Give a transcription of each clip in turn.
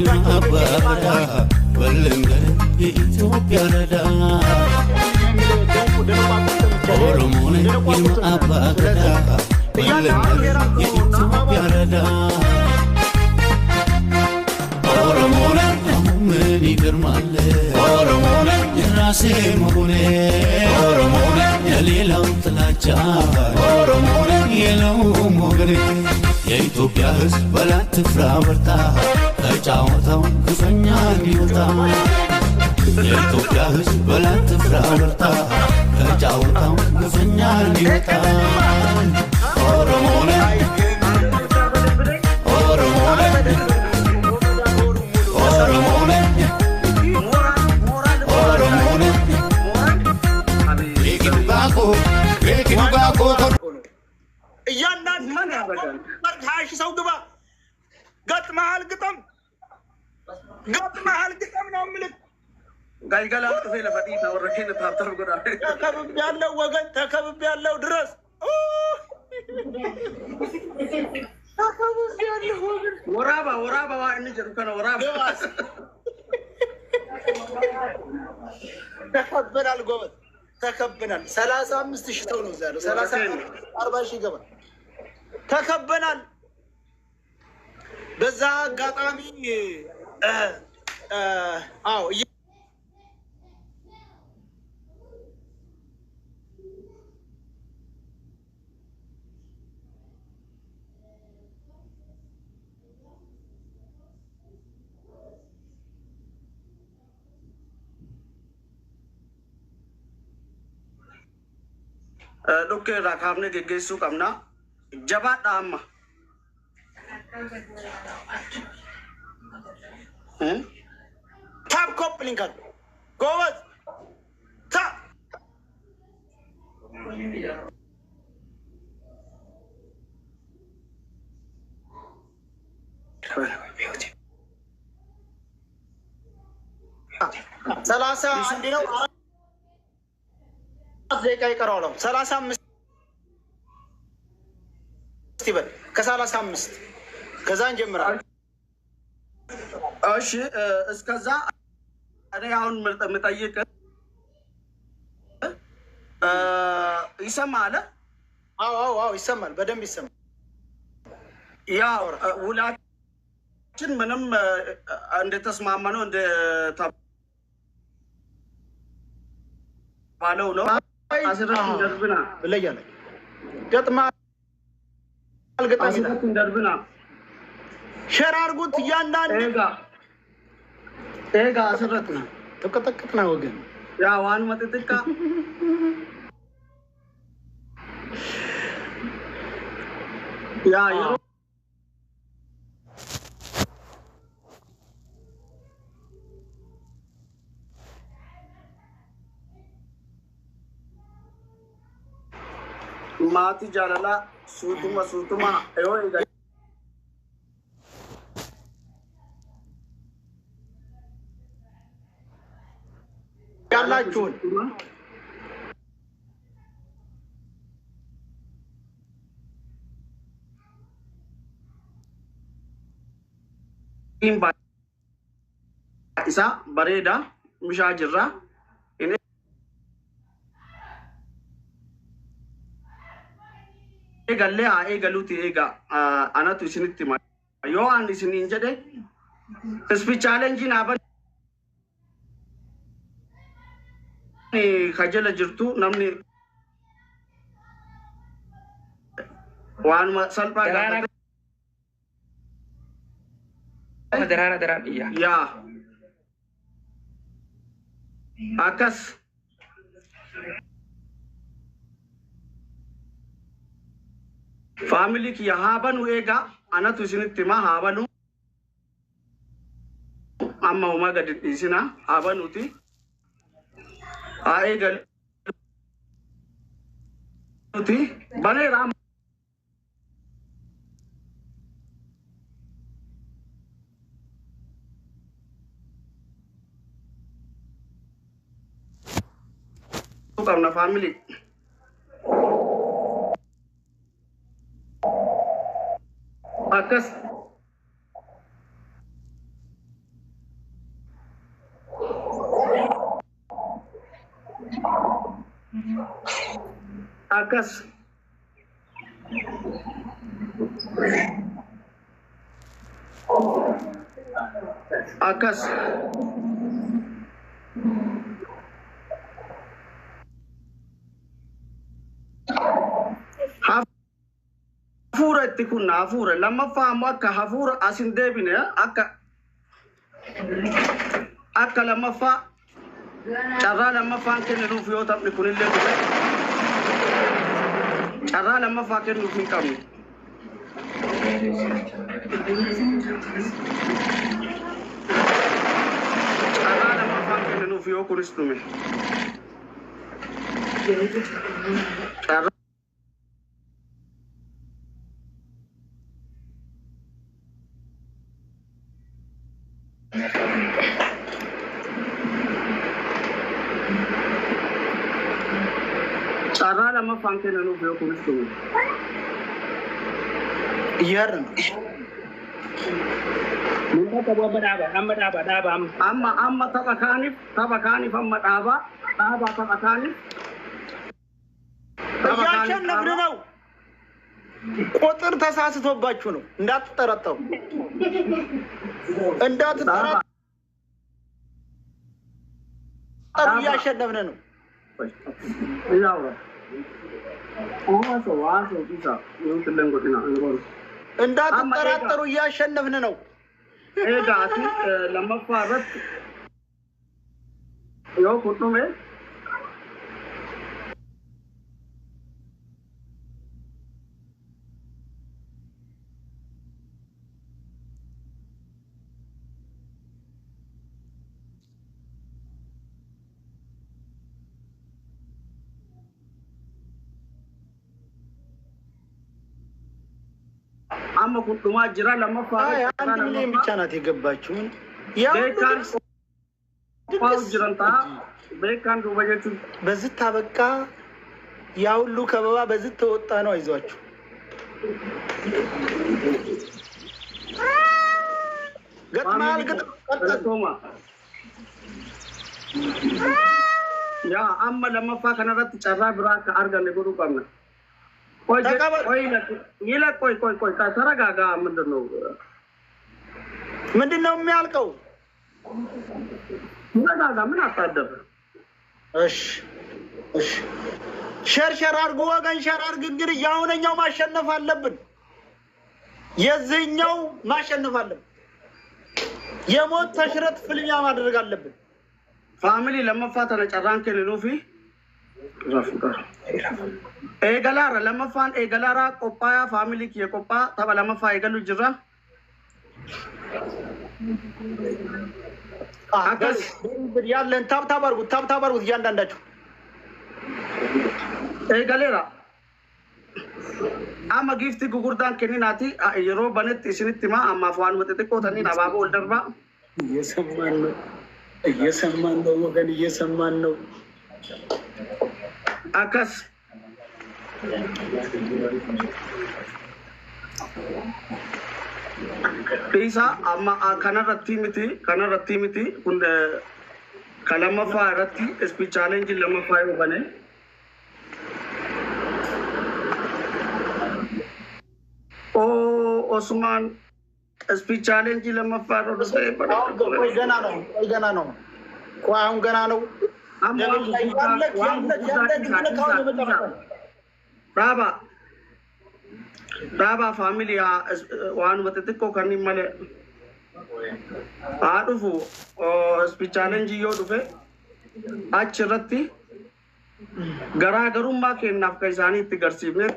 አባዳ በልንገር የኢትዮጵያ ረዳ ኦሮሞን አባዳ በልንገር የኢትዮጵያ ረዳ ኦሮሞን ምን ይገርማል ኦሮሞን የራሴ መሆኔ ኦሮሞን የሌላው ጥላቻ ኦሮሞን የለው ሞገኔ የኢትዮጵያ ሕዝብ በላት ፍራ በርታ ተጫወተው ግፈኛ እንዲወጣ የኢትዮጵያ ሕዝብ በላት ፍራ በርታ ተጫወተው ግፈኛ እንዲወጣ ኦሮሞን ሰው ግባ ገጥመሃል ግጥም ነው ምልክ ጋልጋላ ጥፌ ለፈዲና ወረከነ ታብተር ጎዳ ተከብብ ያለው ወገን ተከብብ ያለው ድረስ ተከብብ ያለው ወገን ወራባ እንጀሩ ከነ ወራባ ተከብናል ጎበዝ ተከብናል 35,000 ሰው ነው ያለው 40,000 ይገባል ተከበናል በዛ አጋጣሚ አዎ ዶክ ራካምነ ገገሱ ቀምና ጀባዳ አማ ታፕ ኮፕሊንግ ጎበዝ ታፕ ሰላሳ አንድ ነው ደቂቃ ይቀረዋል ነው 35 ይበል ከ35 ከዛ እንጀምራለን እሺ እስከዛ እኔ አሁን መጠየቅ ይሰማል አዎ ይሰማል በደንብ ይሰማል ያው ሁላችን ምንም እንደተስማማነው እንደ ባለው ነው አስረቱ ደርብና ለያለ ገጥማ አልገጣሚ ደርብና ሸር አድርጉት እያንዳንዱ ኤጋ አስረትና ተቀጠቀጥና ወገን ያ ዋን መጥጥቃ ያ माती जालला सूतुमा एवो ያላችሁን ኢምባ ኢሳ በሬዳ ምሻጅራ galle a galuti ega anatu isinitti ma yo and isinin jede speech challenge na ba ni khajala jirtu namni wan salpa darana iya ya akas family ki यहाँ बनु एगा अना तुझे तिमा हावनु अम्मा उमा गड्डी तीसना हावनु थी आए गल थी बने राम तो करना family akas Akas. Akas. Hafura itti kun hafura lammaffaa ammoo akka hafura asin deebine akka lammaffaa carraa lammaffaan kennuuf yoo taphni kunillee dhufe carraa lammaffaa kennuuf hin qabnu. Carraa lammaffaan kennuuf yoo kunis dhume. Carraa lammaffaan kennuuf yoo kunis dhume. Yarn. Munda ka buat apa? Amma apa? Amma tapha kaanif amma dhaaba tapha kaanif. እያሸነፍን ነው። ቁጥር ተሳስቶባችሁ ነው እንዳትጠረጠሩ እያሸነፍን ነው። እንዳትጠራጠሩ እያሸነፍን ነው። ኤጋቲ ለመፋረት yoo kutume amma kutuma jira lamafaret አንድ ሚሊዮን ብቻ ናት የገባችው ያው ጅራንታ በካን ዱበጀቱ በዝታ በቃ ያ ሁሉ ከበባ በዝት ተወጣ ነው። አይዟችሁ ገጥማል ቀጥቶማ ያ አማ ለማፋ ከነረት ጨራ ብራካ አርገን ለጉዱ ቀምና ቆይ ተረጋጋ። ምንድነው የሚያልቀው? ተረጋጋ። ምን አታደብ? እሺ ሸርሸር አርጉ ወገን ሸር አርግ። እንግዲህ ያውነኛው ማሸነፍ አለብን። የዚህኛው ማሸነፍ አለብን። የሞት ተሽረት ፍልሚያ ማድረግ አለብን። ፋሚሊ ለማፋታ ጨራን ከለሉፊ ራፍቃር ኤገላራ ለማፋን ኤገላራ ቆጳያ ፋሚሊ የቆጳ ተባ ለማፋ ኤገሉ ጅራ አከስ ያለን ታብታብ አርጉት እያንዳንዳችሁ ኤገሌራ አማ ጊፍት ጉጉርዳን ከኒናቲ የሮ በነት ሲንቲማ አማ ፋን ወጥጥቆ ተኒና ባቦ ወልደርባ እየሰማን ነው ወገን እየሰማን ነው። አከስ Pisa amma kanarratti miti kun kalamaffaa irratti speech challenge lamaffaa yoo bane Osman speech challenge lamaffaa ro sai bana ቆይ ገና ነው አሁን ገና ነው። Daba family waan watetiko kanni male adufu speech challenge yoo dhufe achirratti garaagarummaa kennaaf ka isaanii itti garsiifne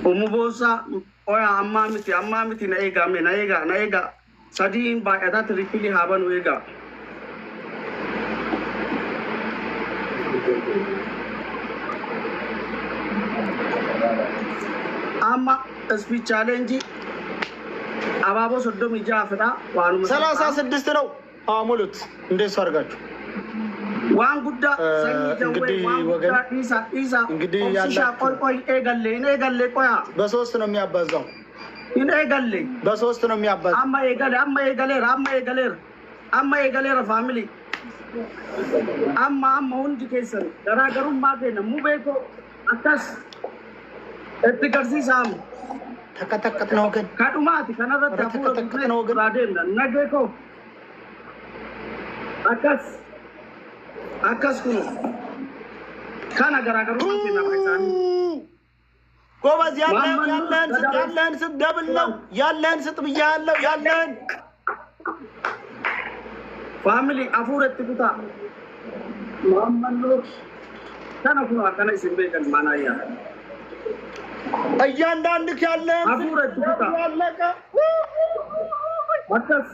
umubosa oya amma miti na eega sadiin baay'ataa trippili haabanu eega amma speech challenge አባቦ ሶዶም ይጃፍዳ ዋኑ 36 ነው አሙሉት እንደሱ አርጋችሁ ዋን ጉዳ ሰኒ ደዌ ዋን ጉዳ ኢሳ እንግዲህ ቆይ ኤገሌ ቆያ በሶስት ነው የሚያባዛው ኤገሌ በሶስት ነው የሚያባዛው አማ ኤገሌ amma eegaleera faamilii amma hundi keessan garaagarummaa keenya mu beekoo akkas itti garsiisaamu ተቀጠቀጥ ነው ግን kadhumaati kanarratti ተቀጠቀጥ ነው ግን raadeenna nageekoo akkas kunu kana garaagarummaa keenya isaanii ጎበዝ ያለን ስጥ ደብል ነው ያለን ስጥ ብያለሁ ያለን ፋሚሊ አፉረtti kutaa ማመኖች ተነኩና ከነ ሲበቀል ማናያ እያንዳንድክ ያለን አፉረtti kutaa ያለቀ አከስ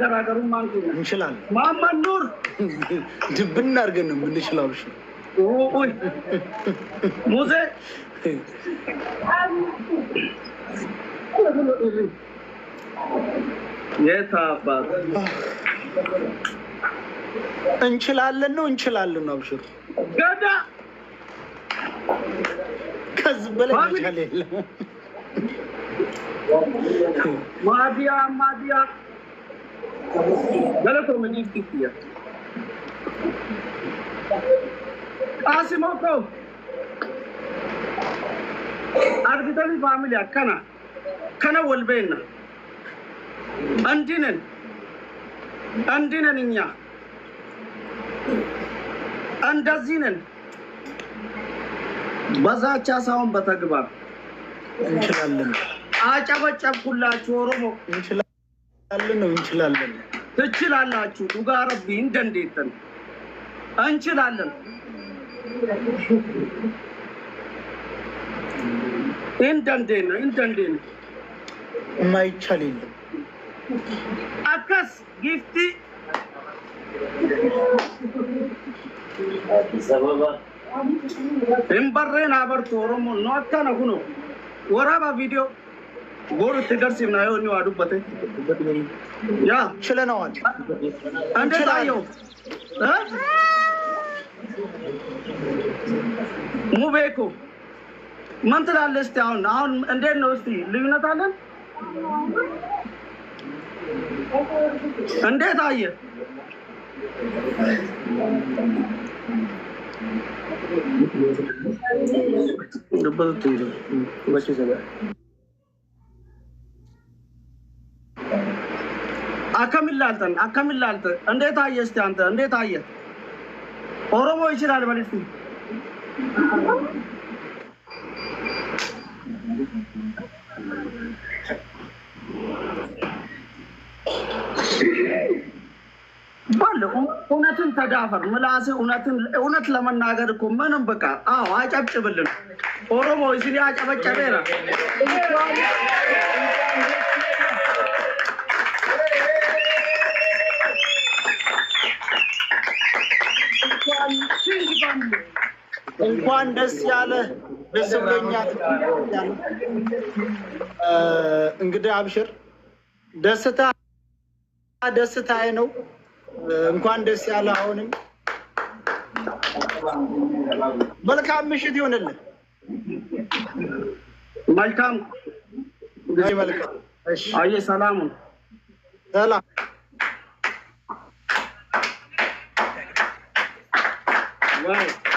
garaagarummaan kun እንችላለን ማማን ኑር ድብና አድርገን ነው የምንችለው እሺ ኦይ ሙዜ የታባት እንችላለን ነው አብሽር ገዳ ከዚህ በላይ ይቻላል ማዲያ गलतो में जीत किया आसिमो को arbitrary family कना वलबेना अंदिनन इन्या अंदजीनन በዛቻ ሳውን በተግባር እንችላለን አጨበጨብኩላችሁ ኦሮሞ እንችላለን ትችላላችሁ ዱጋ ረቢ እንደንዴተን እንችላለን እንደንዴን ማይቻል የለም አከስ ጊፍቲ ሰበባ እምበረን አበርቶ ኦሮሞ ነው አካና ሁኖ ወራባ ቪዲዮ ቦሩ ትገርሲና ይሆን ነው አዱበተ ያ ችለናል አንተ ታየው ሙቤኮ ምን ትላለህ እስቲ አሁን እንዴት ነው እስቲ ልዩነት አለን እንዴት አየ ደበልት እንጂ ወጪ ዘጋ አከሚላልተን እንዴት አየ እስቲ አንተ እንዴት አየ ኦሮሞ ይችላል በልስቲ ባለ እውነትን ተዳፈር ምላሴ እውነት ለመናገር እኮ ምንም በቃ አዎ አጨብጭብልን ኦሮሞ እዚህ ያጨበጨበራ እንኳን ደስ ያለ ደስ ብሎኛል እንግዲህ አብሽር ደስታዬ ነው እንኳን ደስ ያለ አሁንም መልካም ምሽት ይሁንልህ መልካም እሺ አየ ሰላም ዋው